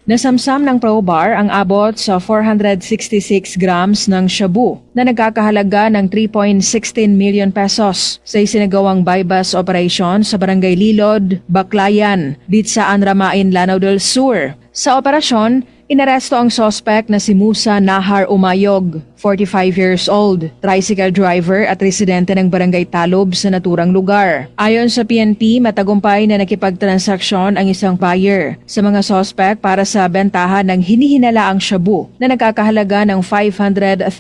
Nasamsam ng Probar ang abot sa 466 grams ng shabu na nagkakahalaga ng 3.16 million pesos sa isinagawang bypass operation sa Barangay Lilod, Baclayan, Ditsa Anramain, Lanao del Sur. Sa operasyon, inaresto ang suspect na si Musa Nahar Umayog, 45 years old, tricycle driver at residente ng Barangay Talob sa naturang lugar. Ayon sa PNP, matagumpay na nakipagtransaksyon ang isang buyer sa mga suspect para sa bentahan ng hinihinalaang shabu na nagkakahalaga ng 500,000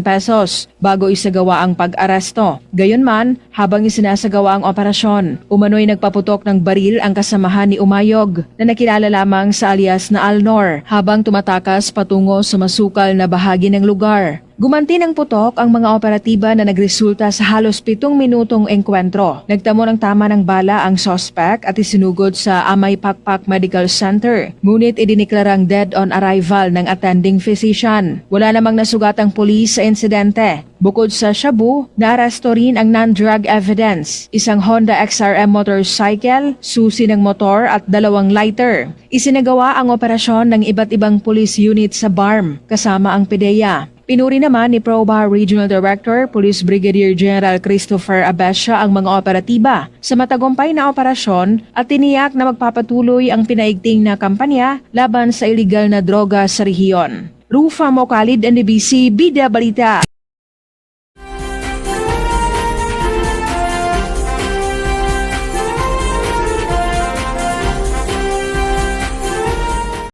pesos bago isagawa ang pag-aresto. Gayunman, habang isinasagawa ang operasyon, umano'y nagpaputok ng baril ang kasamahan ni Umayog na nakilala lamang sa alias na Alnor habang tumatakas patungo sa masukal na bahagi ng lugar. Gumanti ng putok ang mga operatiba na nagresulta sa halos 7 minutong engkwentro. Nagtamo ng tama ng bala ang suspect at isinugod sa Amay Pakpak Medical Center. Ngunit idiniklarang dead on arrival ng attending physician. Wala namang nasugatang pulis sa insidente. Bukod sa shabu, naaresto rin ang non-drug evidence, isang Honda XRM motorcycle, susi ng motor at 2 lighter. Isinagawa ang operasyon ng iba't ibang police unit sa BARM kasama ang PDEA. Pinuri naman ni Probar Regional Director, Police Brigadier General Christopher Abesha ang mga operatiba sa matagumpay na operasyon at tiniyak na magpapatuloy ang pinaigting na kampanya laban sa iligal na droga sa rehiyon. Rufa Mocalid, NBC, Bida Balita.